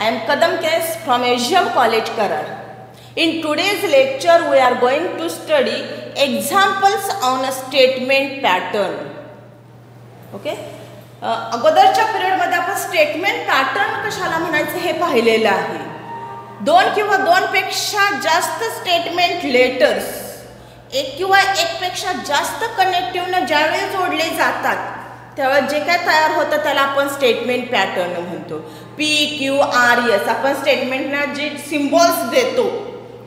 I am Kadam Kes from AGM College, Karar. In today's lecture, we are going to study examples on a statement pattern. Okay? अगोदरच्या पिरियडमध्ये आपण statement pattern कशाला म्हणायचं हे पाहिलेलं आहे. दोन किंवा दोनपेक्षा जास्त स्टेटमेंट लेटर्स एक किंवा एकपेक्षा जास्त कनेक्टिव्हनं ज्यावेळी जोडले जातात त्यावेळेस जे काय तयार होतं त्याला आपण स्टेटमेंट पॅटर्न म्हणतो. PQRS आपण स्टेटमेंटना जे सिम्बॉल्स देतो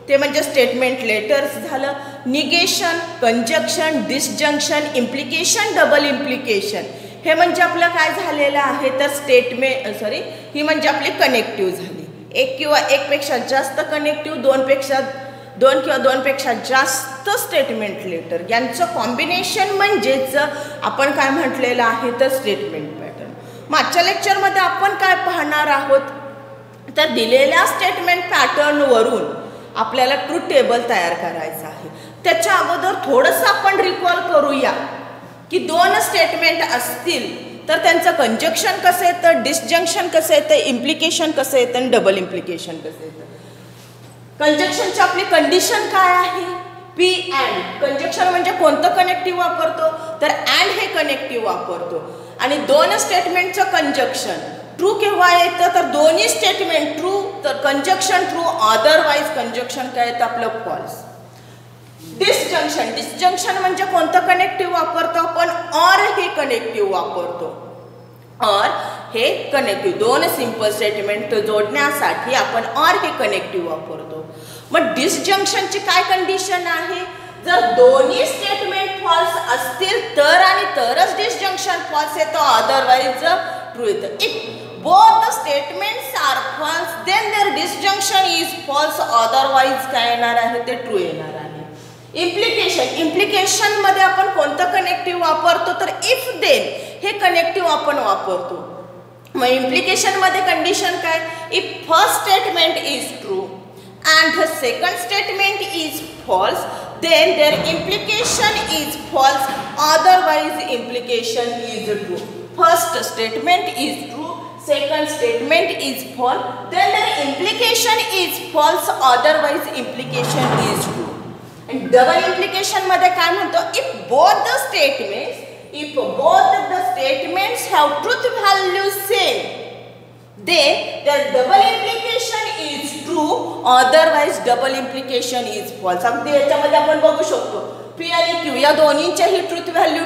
ते म्हणजे स्टेटमेंट लेटर्स झालं. Negation, conjunction, disjunction, implication, double implication हे म्हणजे आपलं काय झालेलं आहे तर स्टेटमेंट ही म्हणजे आपली कनेक्टिव्ह झाली. एक किंवा एकपेक्षा जास्त कनेक्टिव्ह, दोन किंवा दोनपेक्षा जास्त स्टेटमेंट लेटर यांचं कॉम्बिनेशन म्हणजेच आपण काय म्हटलेलं आहे तर स्टेटमेंट पॅटर्न. मागच्या लेक्चरमध्ये आपण काय पाहणार आहोत तर दिलेल्या स्टेटमेंट पॅटर्नवरून आपल्याला ट्रूथ टेबल तयार करायचं आहे. त्याच्या अगोदर थोडंसं आपण रिकॉल करूया की दोन स्टेटमेंट असतील तर त्यांचं कंजक्शन कसं येतं, डिसजंक्शन कसं येतं, इम्प्लिकेशन कसं येतं आणि डबल इम्प्लिकेशन कसं येतं. कंजक्शनची आपली कंडिशन काय आहे, पी अँड. कंजक्शन म्हणजे कोणतं कनेक्टिव्ह वापरतो तर अँड हे कनेक्टिव्ह वापरतो. आणि दोन स्टेटमेंटचं कंजक्शन ट्रू केव्हा येतं तर दोन्ही स्टेटमेंट ट्रू तर कंजक्शन ट्रू, अदरवाईज कंजक्शन काय येतं आपलं फॉल्स. डिसजंक्शन म्हणजे कोणतं कनेक्टिव्ह वापरतो आपण, ऑर हे कनेक्टिव्ह वापरतो. ऑर हे कनेक्टिव्ह दोन सिंपल स्टेटमेंट जोडण्यासाठी आपण ऑर हे कनेक्टिव्ह वापरतो. मग डिसजंक्शनची काय कंडिशन आहे, जर दोन्ही स्टेटमेंट फॉल्स असतील तर आणि तरच डिसजंक्शन फॉल्स येतो, अदरवाईज ट्रू येतं. If both the statements are false then their disjunction is false, otherwise काय येणार आहे ते ट्रू येणार आहे. इम्प्लिकेशन मध्ये आपण कोणतं कनेक्टिव्ह वापरतो तर इफ देन हे कनेक्टिव्ह आपण वापरतो. मग इम्प्लिकेशन मध्ये कंडिशन काय, if first statement is true and the second statement is false then their implication is false, otherwise implication is true. First statement is true, second statement is false then their implication is false, otherwise implication is true. आणि double implication मध्ये काय म्हणतो, if both the statements have truth value same then the double implication is true, otherwise double implication is false. अगदी याच्यामध्ये आपण बघू शकतो P आणि Q या दोन्हीच्याही ट्रूथ व्हॅल्यू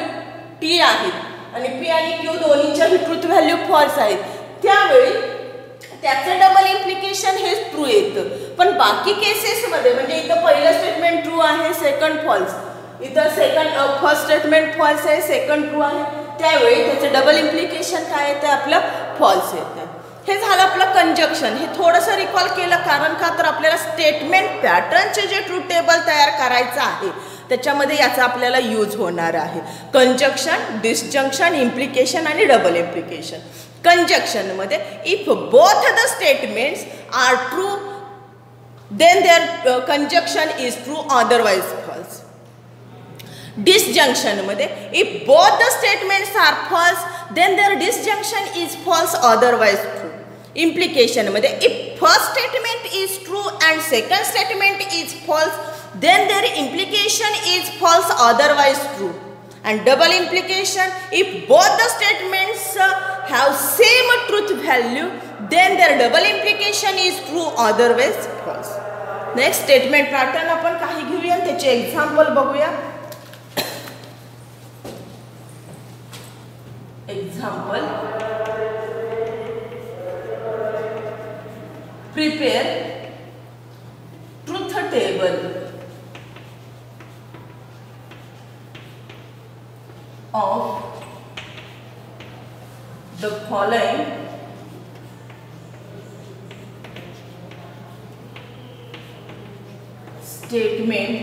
T आहेत आणि P आणि Q दोन्हीच्याही ट्रूथ व्हॅल्यू फॉल्स आहेत. त्यावेळी त्याचं डबल इम्प्लिकेशन हे ट्रू येतं. पण बाकी केसेसमध्ये म्हणजे इथं पहिलं स्टेटमेंट ट्रू आहे, सेकंड फॉल्स, इथं फर्स्ट स्टेटमेंट फॉल्स आहे, सेकंड ट्रू आहे, त्यावेळी त्याचं डबल इम्प्लिकेशन काय येतं आपलं फॉल्स येतं. हे झालं आपलं कंजक्शन. हे थोडंसं रिकॉल केलं कारण का तर आपल्याला स्टेटमेंट पॅटर्नचे जे ट्रूथ टेबल तयार करायचं आहे त्याच्यामध्ये याचा आपल्याला यूज होणार आहे. कंजक्शन, डिसजंक्शन, इम्प्लिकेशन आणि डबल इम्प्लिकेशन. कंजक्शन मध्ये if both the statements are true then their conjunction is true, otherwise false. Disjunction मध्ये if both the statements are false then their disjunction is false, otherwise true. Implication मध्ये if first statement is true and second statement is false then their implication is false, otherwise true. And double implication, if both the statements have same truth value then their double implication is true, otherwise false. Next statement pattern आपण काही घेऊया, त्याचे example बघूया. Example, prepare truth table of the following statement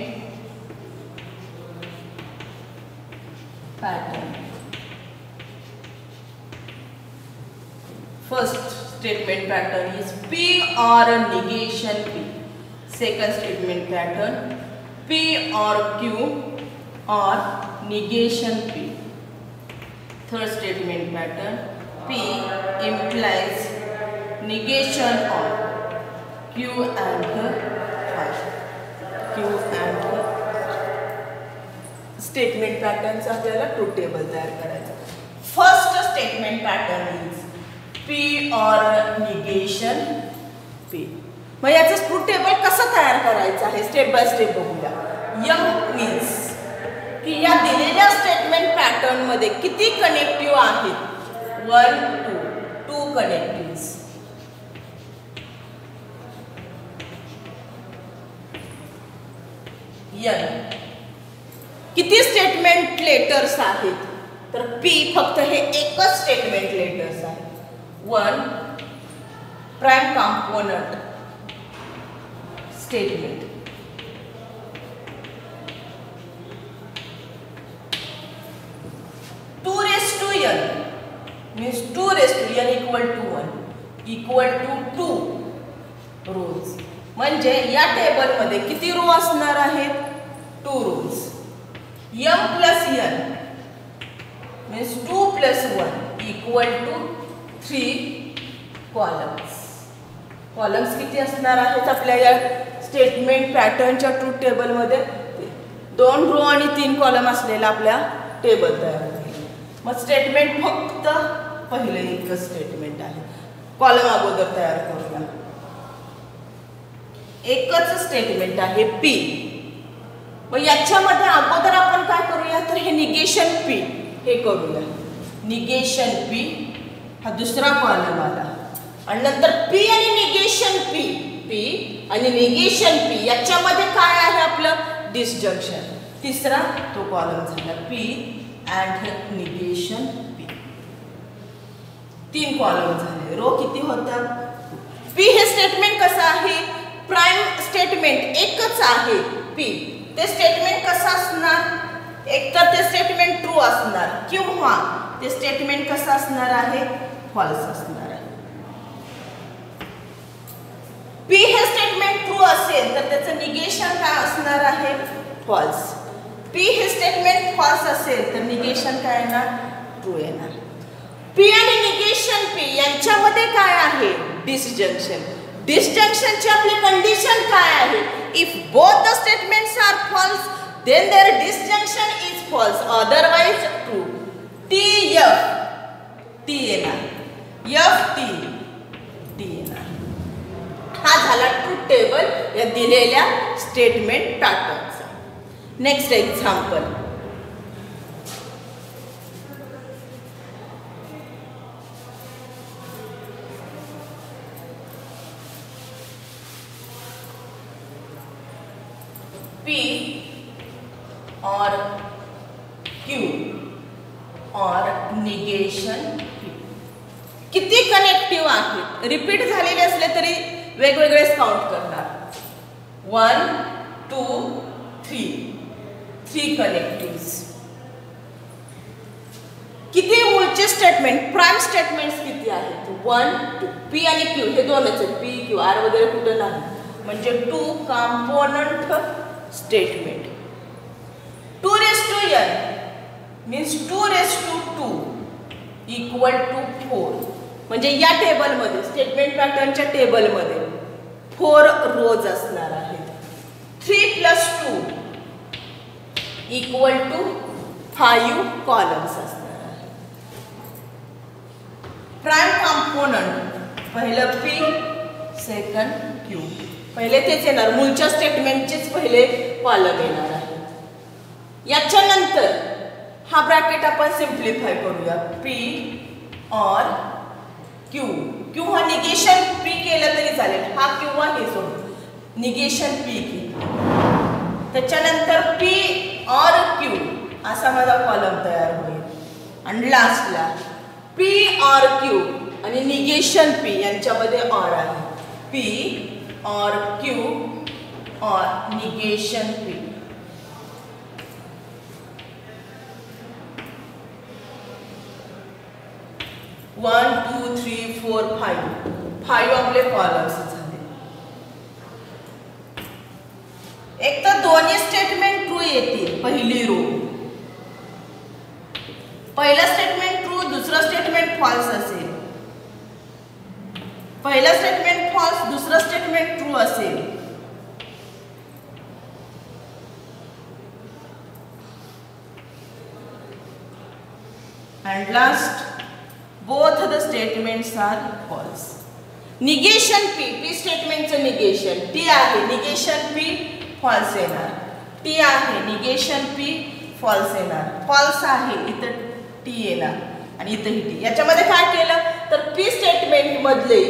pattern. First statement pattern is P or negation P. Second statement pattern P or Q or negation P. Third statement pattern P implies negation of Q and phi. Q and statement पॅटर्नचा आपल्याला truth table तयार करायचा. First statement pattern is P और negation P. मग याचं truth table कसं तयार करायचं आहे स्टेप बाय स्टेप बघूया. M मीन्स की या दिलेल्या स्टेटमेंट पॅटर्न मध्ये किती कनेक्टिव्ह आहेत. 1 2 कनेक्टिव्हज. N किती स्टेटमेंट लेटर्स आहेत तर P फक्त हे एकच स्टेटमेंट लेटर्स आहे. 1 prime component statement. Two raise to n means 2 raise to n equal to 1 equal to 2 rows. म्हणजे या टेबल मध्ये किती रो असणार आहेत. 2 rows. m plus n means 2 plus 1 equal to 3 columns. Columns किती असणार आहेत आपल्या या स्टेटमेंट पॅटर्नच्या ट्रूथ टेबल मध्ये. 2 रो आणि 3 कॉलम असलेला आपल्या टेबल तयार होईल. मग स्टेटमेंट फक्त पहिले एकच स्टेटमेंट आहे. कॉलम अगोदर तयार करूया. एकच स्टेटमेंट आहे P. मग याच्यामध्ये अगोदर आपण काय करूया तर हे निगेशन P हे करूया. निगेशन P हा दुसरा कॉलम आला आणि नंतर P आणि निगेशन P आणि निगेशन P याच्यामध्ये काय आहे आपलं डिसजंक्शन. तिसरा तो कॉलम झाला P and negation P. 3 column झाले. रो किती होतात. P हे स्टेटमेंट कसं आहे. प्राइम स्टेटमेंट एकच आहे P. ते स्टेटमेंट कसं असणार. एक तर ते स्टेटमेंट ट्रू असणार किंवा ते स्टेटमेंट कसं असणार आहे फॉल्स असणार आहे. P हे स्टेटमेंट ट्रू असेल तर त्याचं निगेशन काय असणार आहे फॉल्स. P हे स्टेटमेंट फॉल्स असेल तर निगेशन काय येणार ट्रू येणार. P आणि निगेशन P यांच्यामध्ये काय आहे डिसजंक्शन. डिसजंक्शनची आपली कंडिशन काय आहे. If both the statements are false then their disjunction is false, otherwise true. TF T येणार. FT T येणार. हा झाला ट्रूथ टेबल या दिलेल्या स्टेटमेंट पॅटर्नचा. Next example. P और Q और निगेशन P किती कनेक्टिव्ह आहेत. रिपीट झालेले असले तरी वेगवेगळेच काउंट करणार. 1 2 3 कनेक्टिव्हज. किती मूळचे स्टेटमेंट प्राइम स्टेटमेंट्स किती आहेत. 1 2 P आणि Q हे दोनच आहेत. P Q R वगैरे कुठे नाही. म्हणजे 2 component statement. 2 raise to n means 2 raise to 2 equal to 4. म्हणजे या टेबल मध्ये स्टेटमेंट पॅटर्नच्या टेबल मध्ये 4 रोज असणार आहेत. 3 प्लस 2 इक्वल टू 5 कॉलम्स असणार आहेत. प्राइम कॉम्पोनंट पहिलं P सेकंड Q. पहिले तेच येणार मूळच्या स्टेटमेंटचेच पहिले कॉलम येणार आहे. याच्यानंतर हा ब्रॅकेट आपण सिम्प्लिफाय करूया. P और Q. Q हा निगेशन P केलं तरी चालेल. हा किंवा हे सोडून निगेशन P केलं. त्याच्यानंतर P और Q असा माझा कॉलम तयार होईल. आणि लास्टला P और Q आणि निगेशन P यांच्यामध्ये और आहे. P और Q और negation P. One two three four five आपले कॉलम्स झाले. एक तर दोन्ही स्टेटमेंट ट्रू येतील. पहिली रो पहिला स्टेटमेंट ट्रू दुसरा स्टेटमेंट फॉल्स असेल. पहिलं स्टेटमेंट फॉल्स, दुसरं स्टेटमेंट ट्रू असेल. and last both the statements are false. Negation P स्टेटमेंटचं निगेशन T आहे, निगेशन P फॉल्स येणार. T आहे, निगेशन P फॉल्स येणार. फॉल्स आहे, इथं T येणार आणि इथंही T. याच्यामध्ये काय केलं तर P स्टेटमेंट मधले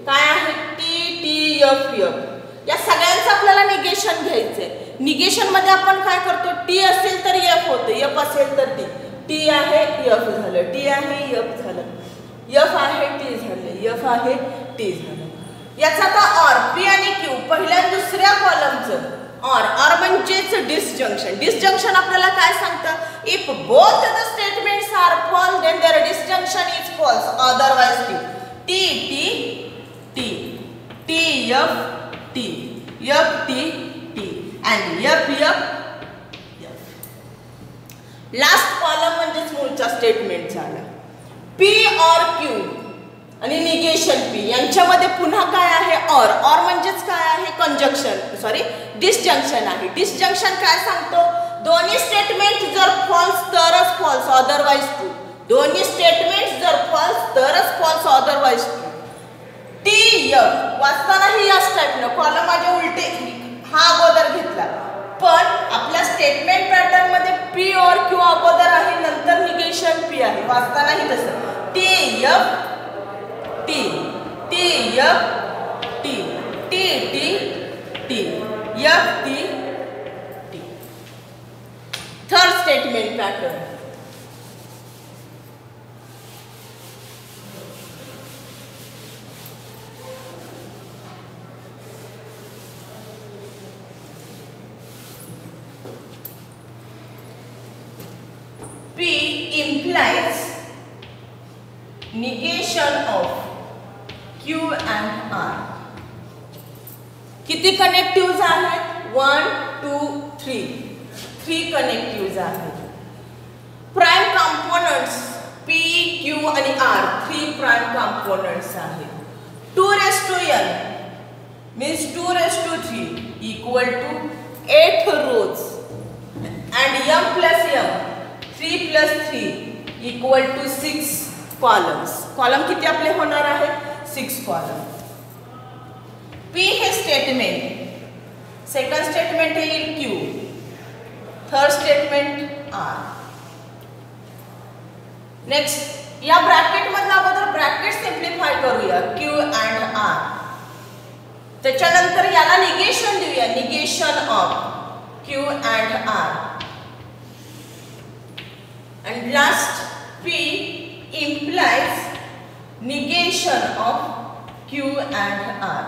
काय आहे T T F F या सगळ्यांचं आपल्याला निगेशन घ्यायचंय. निगेशन मध्ये आपण काय करतो T असेल तर F होते, F असेल तर T. T आहे F झालं, T आहे F झालं, F आहे T झालं, F आहे T झालं. याचा आता ऑर P आणि Q पहिल्या दुसऱ्या कॉलमचं ऑर म्हणजेच डिसजंक्शन. डिसजंक्शन आपल्याला काय सांगतं if both the statements are false then their disjunction is false otherwise T T T T F T F T T and F F. Last column म्हणजेच मूळचा स्टेटमेंट झाला. P और Q आणि negation P यांच्यामध्ये पुन्हा काय आहे or. Or म्हणजेच काय आहे कंजंक्शन डिसजंक्शन आहे. डिसजंक्शन काय सांगतो दोन्ही स्टेटमेंट जर फॉल्स तरच फॉल्स अदरवाइज ट्रू. दोन्ही स्टेटमेंट जर फॉल्स तरच false otherwise true. T F वाचतानाही याच टाइपनं कॉलम माझे उलटे हा अगोदर घेतला पण आपल्या स्टेटमेंट पॅटर्न मध्ये P और Q अगोदर आहे नंतर निगेशन P आहे. वाचतानाही तसं T F T T F T T T T F T T. Third statement pattern P implies negation of Q and R. किती कनेक्टिव्ज आहेत 1 2 3 3 कनेक्टिव्ज आहेत. प्राइम कंपोनेंट्स P Q आणि R 3 प्राइम कंपोनेंट्स आहेत. 2n means 2^3 equal to 8 rows and m plus m 3 plus 3 equal to 6 columns. Column किती आपले होणार आहे 6 column. P हे स्टेटमेंट, सेकंड स्टेटमेंट येईल Q, third statement R. Next या bracket मधला अगोदर ब्रॅकेट सिम्प्लिफाय करूया Q and R. त्याच्यानंतर याला निगेशन देऊया, negation of Q and R. And last P implies negation of Q and R.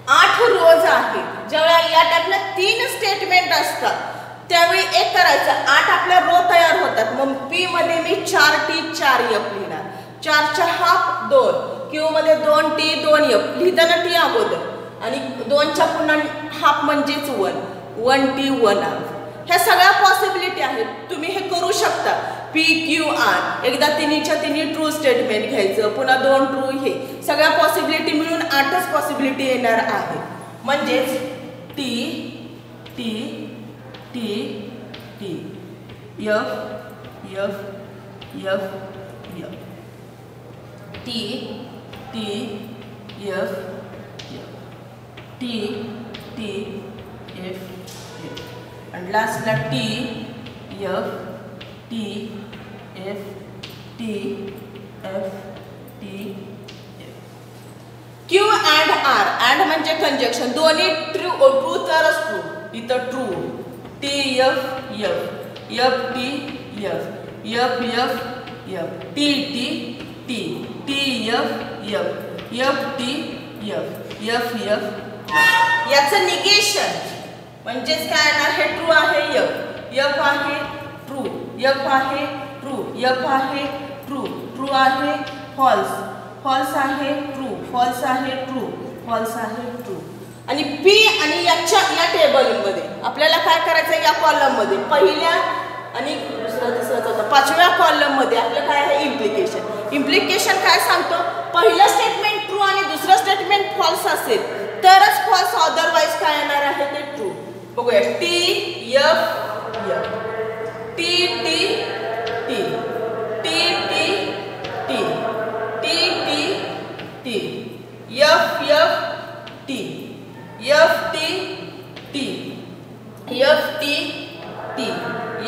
आठ रोज आहेत. ज्यावेळेला या टाइपला 3 स्टेटमेंट असतात त्यावेळी एक करायचं 8 आपल्या रो तयार होतात. मग P मध्ये मी 4T 4F लिहिणार. 4च्या हाफ 2, Q मध्ये 2T 2F लिहिताना T अगोदर आणि 2च्या पुन्हा हाफ म्हणजेच 1T 1F. ह्या सगळ्या पॉसिबिलिटी आहेत. तुम्ही हे करू शकता. P Q R एकदा तिन्हीच्या तिन्ही ट्रू स्टेटमेंट घ्यायचं, पुन्हा 2 ट्रू, हे सगळ्या पॉसिबिलिटी मिळून 8च पॉसिबिलिटी येणार आहे. म्हणजेच T T T T F F F F T T F F T T F F and lastला T F T F T F T F. Q and R and म्हणजे conjunction दोन्ही true तरच true. इथं true T F F F T F F F F T T T T F F F T F F F. याचं negation म्हणजेच काय येणार हे true आहे F F आहे ट्रू F आहे ट्रू F आहे ट्रू ट्रू आहे फॉल्स फॉल्स आहे ट्रू फॉल्स आहे ट्रू फॉल्स आहे ट्रू. आणि पी आणि या टेबलमध्ये आपल्याला काय करायचं आहे, या कॉलममध्ये पहिल्या आणि दुसरा तिसरा चौथा पाचव्या कॉलममध्ये आपलं काय आहे इम्प्लिकेशन. इम्प्लिकेशन काय सांगतो, पहिलं स्टेटमेंट ट्रू आणि दुसरं स्टेटमेंट फॉल्स असेल तरच फॉल्स, अदरवाईज काय येणार आहे ते ट्रू. बघूया T F F T T T T T T T T T F F T F T T F T T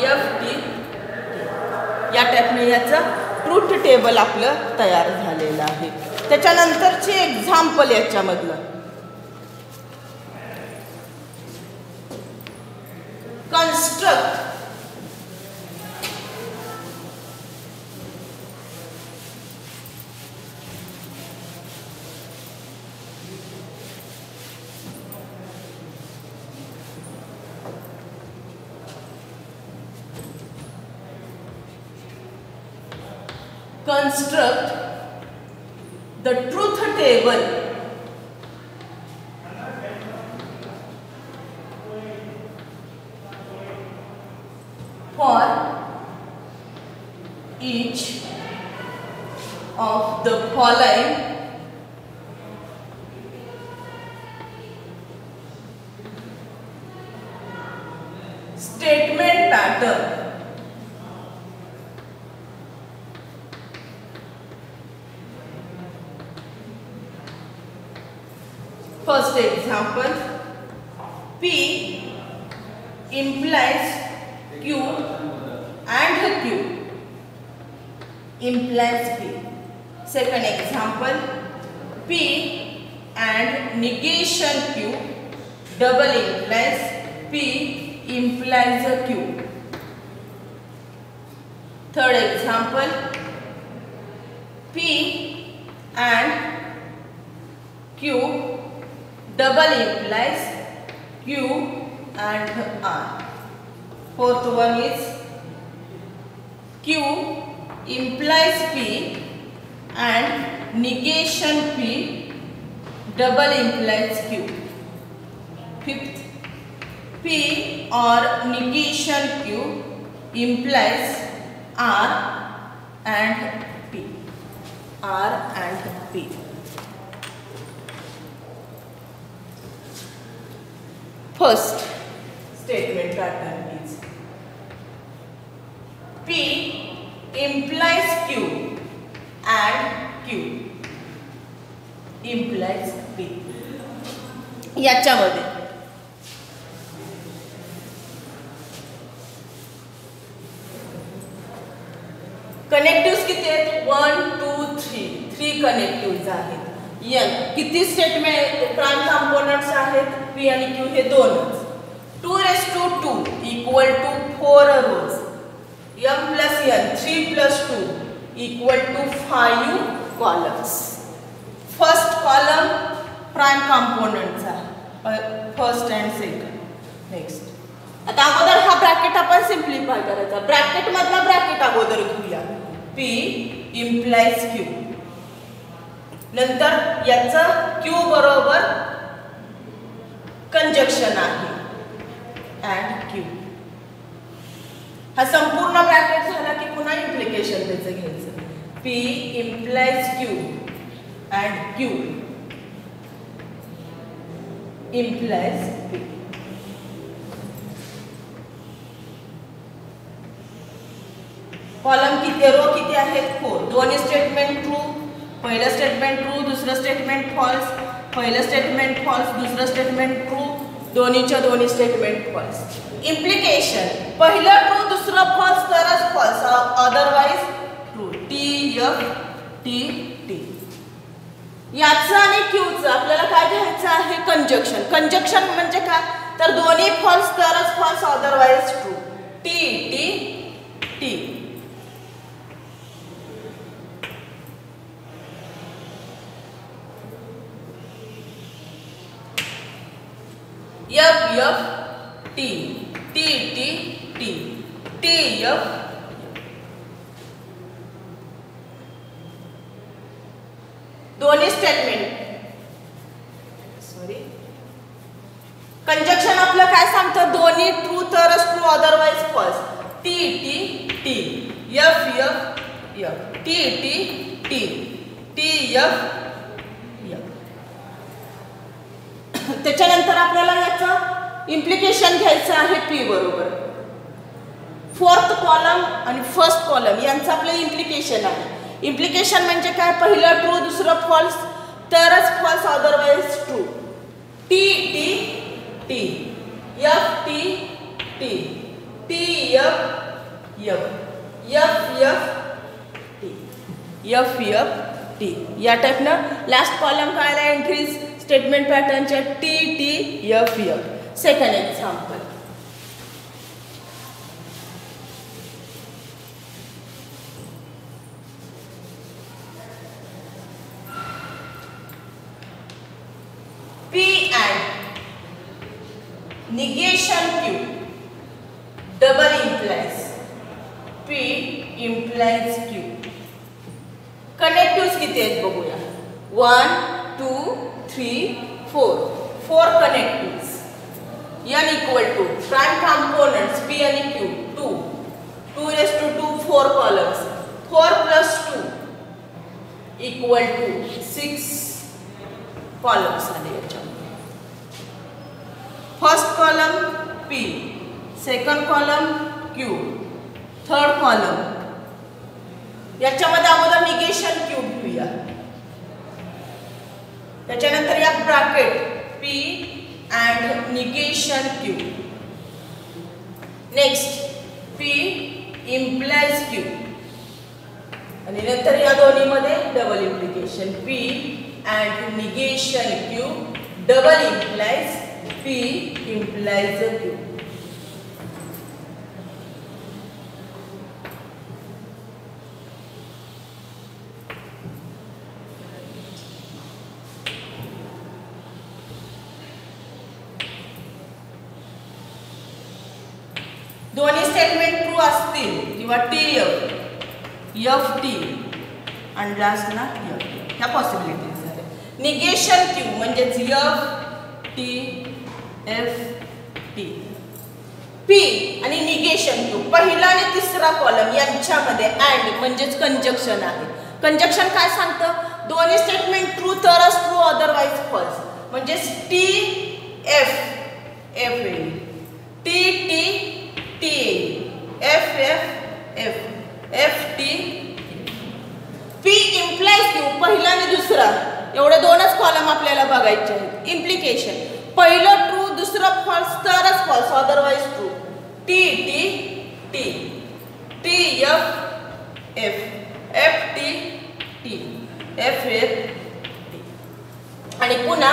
F T. या टाईपने याचं ट्रूथ टेबल आपलं तयार झालेलं आहे. त्याच्यानंतरचे example याच्यामधलं construct the truth table for each of the following statement pattern. First example, P implies Q and Q implies P. Second example, P and negation Q double implies P implies Q. Third example, P and Q double implies Q and R. Fourth one is Q implies P and negation P double implies Q. Fifth, P or negation Q implies R and P. R and P. First statement pattern is P implies Q and Q implies P. याच्यामध्ये connectives किती आहेत, 1 2 3 connectives आहेत. N किती statement prime components आहेत, P आणि Q हे दोनच. 2 equal to 4 rows. m plus n 3 plus 2 equal to 5 columns. First column prime कंपोनेंटचा, फर्स्ट अँड सेकंड. नेक्स्ट आता अगोदर हा ब्रॅकेट आपण सिम्प्लिफाय करायचा. ब्रॅकेट मधला ब्रॅकेट अगोदर घेऊया. P implies Q. नंतर याचं Q बरोबर कंजक्शन आहे and Q. हा संपूर्ण ब्रॅकेट झाला की पुन्हा इम्प्लिकेशन त्याचं घ्यायचं. P implies Q and Q implies P. Column किती, रो किती आहेत, 4. दोन्ही स्टेटमेंट ट्रू, पहिलं स्टेटमेंट ट्रू दुसरं स्टेटमेंट फॉल्स, पहिलं स्टेटमेंट फॉल्स दुसरं स्टेटमेंट ट्रू, दोन्हीच्या दोन्ही स्टेटमेंट फॉल्स. इम्प्लिकेशन पहिलं ट्रू दुसरं फॉल्स तरच false, otherwise true. T F T T. याचं आणि क्यूचं आपल्याला काय घ्यायचं आहे, कंजक्शन. कंजक्शन म्हणजे काय तर दोन्ही फॉल्स तरच false, otherwise true. T T T. F F T T T T T F. दोन्ही स्टेटमेंट कंजक्शन आपलं काय सांगतं, दोन्ही ट्रू तरच true, otherwise false. T T T, F F F, T T T, T F F. त्याच्यानंतर आपल्याला याचं implication घ्यायचं आहे पी बरोबर. फोर्थ कॉलम आणि फर्स्ट कॉलम यांचं आपलं इम्प्लिकेशन आहे. इम्प्लिकेशन म्हणजे काय, पहिलं ट्रू दुसरं फॉल्स, तरच false otherwise true. T T T, F T T, T F F, F F T, F F T. या टाईपनं लास्ट कॉलम काय आला एंट्रीज स्टेटमेंट पॅटर्नच्या, T T F F. Second example, P and negation Q double implies P implies Q. Connectives किती आहेत बघूया. 1 2 3 4, 4 connectives. n equal to prime components P आणि Q 2, 2 raised to 2, 4 columns. 4 plus 2 equal to 6 columns आले याच्यामध्ये. First column P, second column Q, third column. याच्यामध्ये अगोदर negation Q घेऊया, त्याच्यानंतर या bracket P and negation Q. Next P implies Q आणि नंतर या दोन्हीमध्ये double implication P and negation Q double implies P implies Q. दोन्ही स्टेटमेंट ट्रू असतील किंवा टी एफ टी आणि लास्टला एफ, ह्या पॉसिबिलिटीज झाल्या. निगेशन क्यू म्हणजेच F T F T. P आणि निगेशन क्यू, पहिला आणि तिसरा कॉलम यांच्यामध्ये अँड म्हणजेच कंजक्शन आहे. कंजक्शन काय सांगतं, दोन्ही स्टेटमेंट ट्रू तरच ट्रू, अदरवाइज फॉल्स. म्हणजेच टी एफ एफ येईल, T T T, F F F, F T. P implies Q, पहिला आणि दुसरा एवढे दोनच कॉलम आपल्याला बघायचे आहेत. इम्प्लिकेशन, पहिलं ट्रू दुसरं फॉल्स तरच false, otherwise true. T T T, T F F, F T T, F F T. आणि पुन्हा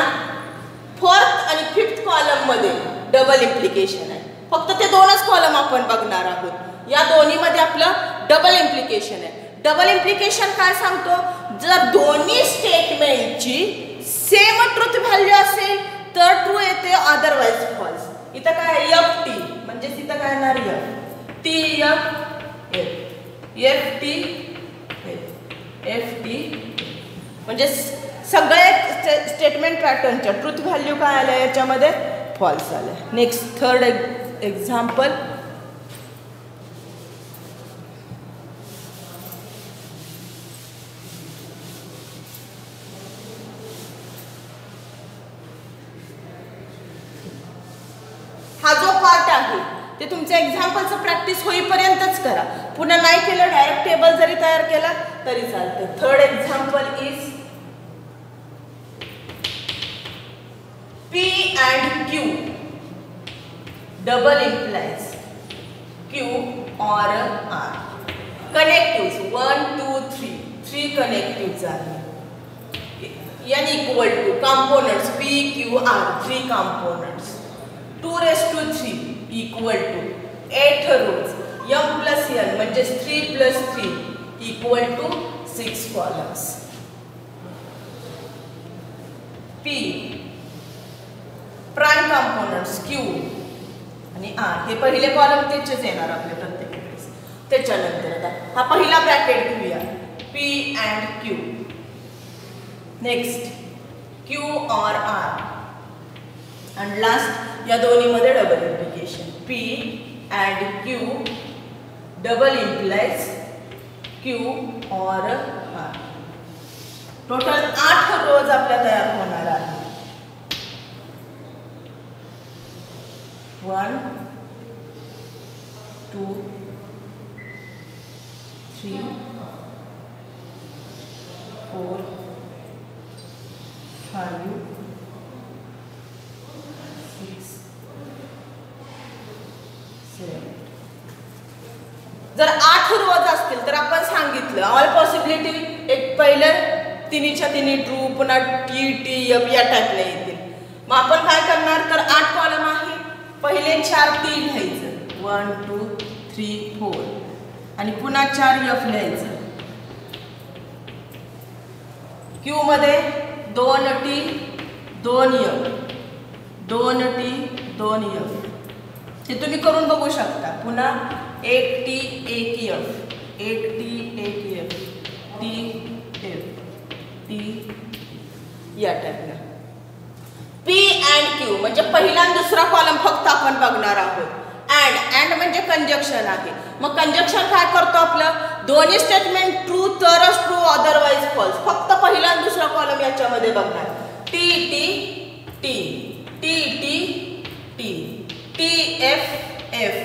फोर्थ आणि फिफ्थ कॉलम मध्ये डबल इम्प्लिकेशन आहे. फक्त ते दोनच कॉलम आपण बघणार आहोत. या दोन्हीमध्ये आपलं डबल इम्प्लिकेशन आहे. डबल इम्प्लिकेशन काय सांगतो, जर दोन्ही स्टेटमेंटची सेम ट्रूथ व्हॅल्यू असेल तर ट्रू येते, अदरवाइज फॉल्स. इथं काय एफ टी म्हणजे इथं काय येणार F T F F, F T F T. म्हणजे सगळे स्टेटमेंट पॅटर्नच्या ट्रूथ व्हॅल्यू काय आल्या याच्यामध्ये, फॉल्स आल्या. नेक्स्ट थर्ड एक्झाम्पल, हा जो पार्ट आहे ते तुमच्या एक्झाम्पलचं प्रॅक्टिस होईपर्यंतच करा. पुन्हा नाही केलं, डायरेक्ट टेबल जरी तयार केला तरी चालतं. Third example is P and Q double implies Q or R. Connectives 1 2 3, 3 connectives are. N equal to components P Q R, 3 components. 2 raised to 3 equal to 8 rows. M plus N म्हणजेच 3 plus 3 equal to 6 columns. P prime components Q आणि R, हे पहिले column त्याचेच येणार आपल्या प्रत्येक वेळेस. त्याच्यानंतर आता हा पहिला ब्रॅकेट घेऊया, P and Q. Next Q or R आणि लास्ट या दोन्हीमध्ये double implication. P and Q double implies Q और R. टोटल 8 रोज आपल्या तयार होणार आहे. 1 2 3 4 5 6 7. जर 8 रोज असतील तर आपण सांगितलं ऑल पॉसिबिलिटी एक पहिलं तिन्हीच्या तिन्ही ट्रू, पुन्हा टी टी एफ या टाईपला येतील. मग आपण काय करणार तर 8 कॉलम आहे, पहिले 4 टी लिहायचं 1 2 3 4 आणि पुन्हा 4 एफ लिहायचं. क्यू मध्ये 2 टी 2 एफ 2 टी 2 एफ हे तुम्ही करून बघू शकता. पुन्हा 1 T 1 F 1 T 1 F T F T या टाईपला. P and Q म्हणजे पहिला आणि दुसरा कॉलम फक्त आपण बघणार आहोत. अँड म्हणजे कंजक्शन आहे. मग कंजक्शन काय करतो आपलं, दोन्ही स्टेटमेंट ट्रू तरच ट्रू, अदरवाइज फॉल्स. फक्त पहिला आणि दुसरा कॉलम याच्यामध्ये बघणार. T T T T T T T F F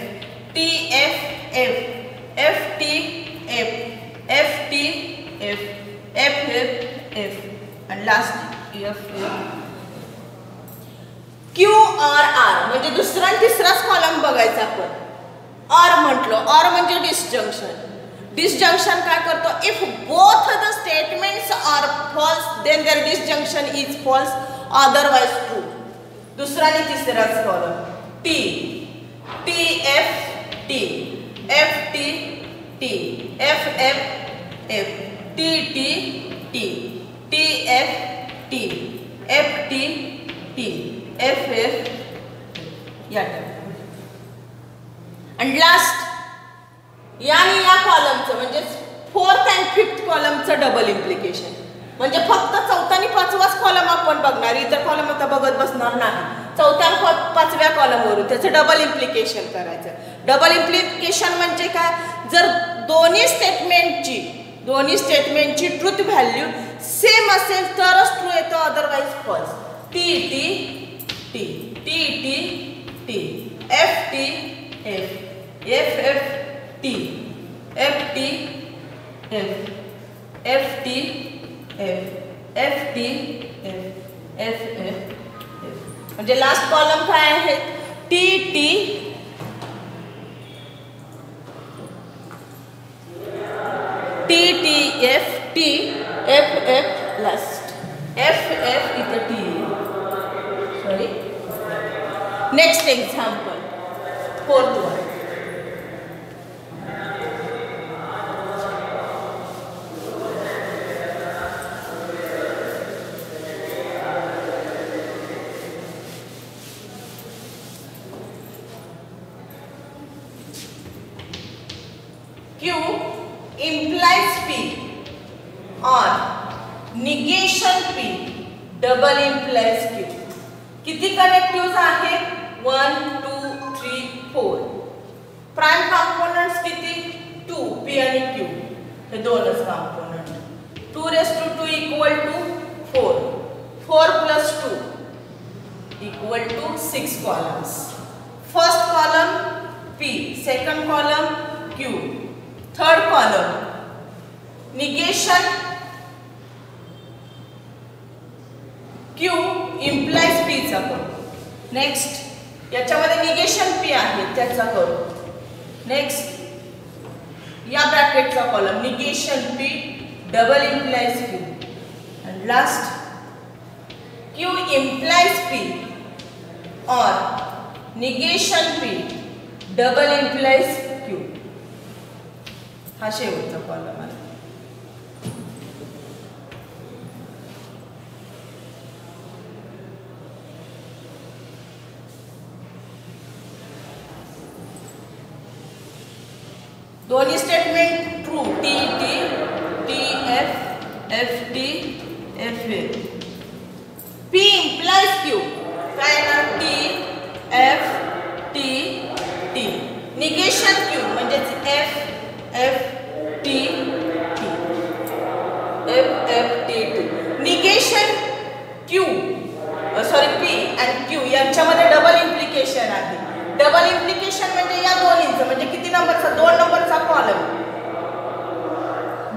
T F F F T F F T F F F F आणि last F F. Q R R म्हणजे दुसरा आणि तिसराच कॉलम बघायचा आपण. ऑर म्हटलो, ऑर म्हणजे डिसजंक्शन. डिसजंक्शन काय करतो, if both the statements are false then their disjunction is false, otherwise true. दुसरा आणि तिसराच column. T T F T F T T F F F T T T T F T F T T F F या आणि last याने या कॉलमचं म्हणजे 4th and 5th कॉलमचं double implication. म्हणजे फक्त 4था आणि 5वाच कॉलम आपण बघणार, इतर कॉलम आता बघत बसणार नाही. 4थ्या आणि 5व्या कॉलमवरून त्याचं डबल इम्प्लिकेशन करायचं. डबल इम्प्लिकेशन म्हणजे काय, जर दोन्ही स्टेटमेंटची ट्रूथ व्हॅल्यू सेम असेल तरच ट्रू येतो, otherwise false. T T T T T T F T F F F T F T F F T F F T F F F म्हणजे last column काय आहे, T T T T F T F F last F F इथं T. Sorry, next example 4th one. Q implies P or negation P double implies Q. किती connective आहे, 1 2 3 4. Prime components किती, 2 P आणि Q हे दोनच component. 2 equal to 4, 4 plus 2 equal to 6 columns. First column P, second column Q, third column negation Q implies P चा करू. Next याच्यामध्ये negation P आहे त्याचा करू. नेक्स्ट या ब्रॅकेटचा column negation P double implies Q आणि लास्ट Q इम्प्लाइज P और negation P double implies Q. हा शेवटचा कॉलम आहे. दोन्ही statement true, T T T F F T F F. P implies Q काय ना, टी आणि क्यू यांच्यामध्ये डबल इम्प्लिकेशन आहे. डबल इम्प्लिकेशन म्हणजे या दोन्हींचं, म्हणजे किती नंबरचा, 2 नंबरचा कॉलम,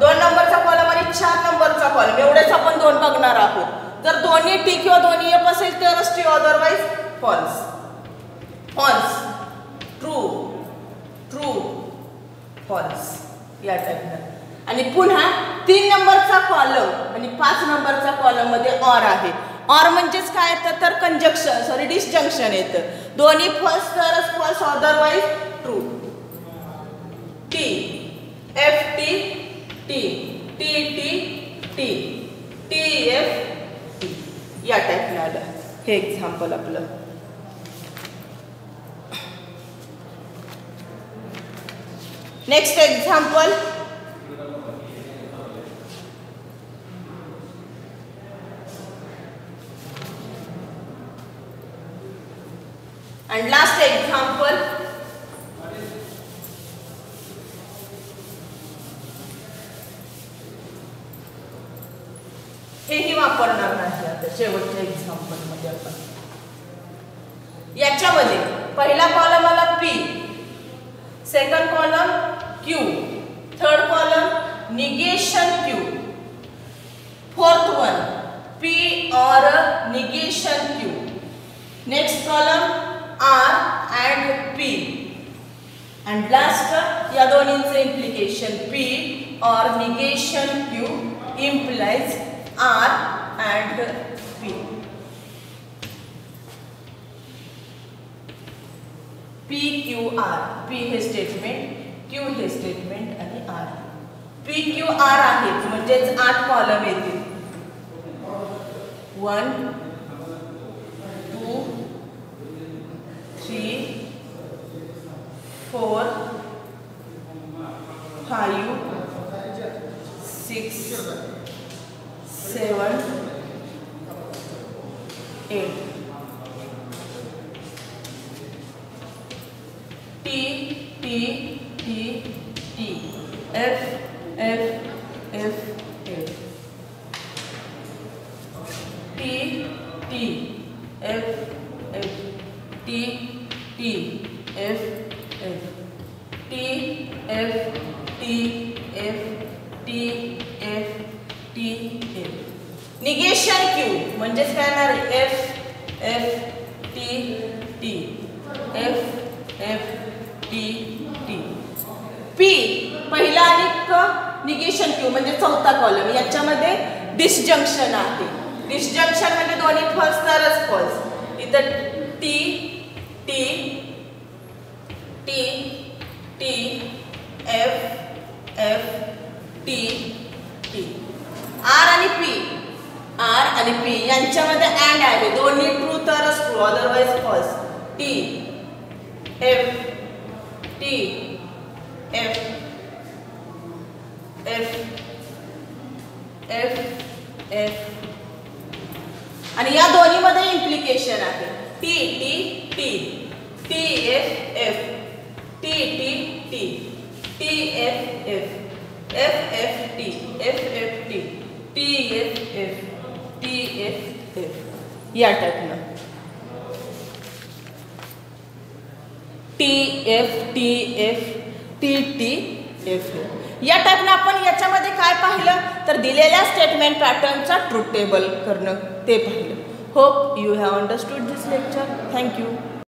2 नंबरचा कॉलम आणि 4 नंबरचा कॉलम, एवढेच आपण 2 बघणार आहोत. जर दोन्ही टी किंवा दोन्ही एफ असेल तरच T, otherwise false. False, true, true, false या टाईपनं. आणि पुन्हा 3 नंबरचा कॉलम आणि 5 नंबरचा कॉलम मध्ये ऑर आहे. ऑर म्हणजेच काय येतं तर कंजक्शन, सॉरी डिसजंक्शन येतं. दोन्ही फॉल्स तरच false, otherwise true. T F T T T T T T F T या टाईपनं आलं हे एक्झाम्पल आपलं. Next example, and last example, हेही वापरणार नाही आता शेवटच्या एक्झाम्पल मध्ये आपण. याच्यामध्ये पहिला कॉलम आला P, second column Q, third column negation Q, fourth one P और negation Q, next column R and P, and last या दोन्हींचे implication P or negation Q implies R and P. P Q R, P हे statement, Q हे statement आणि R. P Q R आहेत म्हणजेच 8 column येतील. 1 2 3 4 5 6 7 8. T T T T F F F F T T F F T T F F T F T F T F T F. Negation Q म्हणजेच काय येणार F F T T F F T T. P पहिला आणि क negation Q म्हणजे चौथा column, याच्यामध्ये disjunction आहे. डिसजंक्शन म्हणजे दोन्ही फॉल्स तरच फॉल्स. इथं T T T T F F T T. R आणि पी यांच्यामध्ये अँड आहे, दोन्ही ट्रू तरच true, otherwise false. T F T F F F F आणि या दोन्ही मध्ये इम्प्लिकेशन आहे. T T T T F F T T T T F F F F T F F T T F F T F F या टाईपनं. T F T F T T F या टाईपनं आपण याच्यामध्ये काय पाहिलं तर दिलेल्या statement पॅटर्नचा truth table करणं ते पाहिलं. Hope you have understood this lecture. Thank you.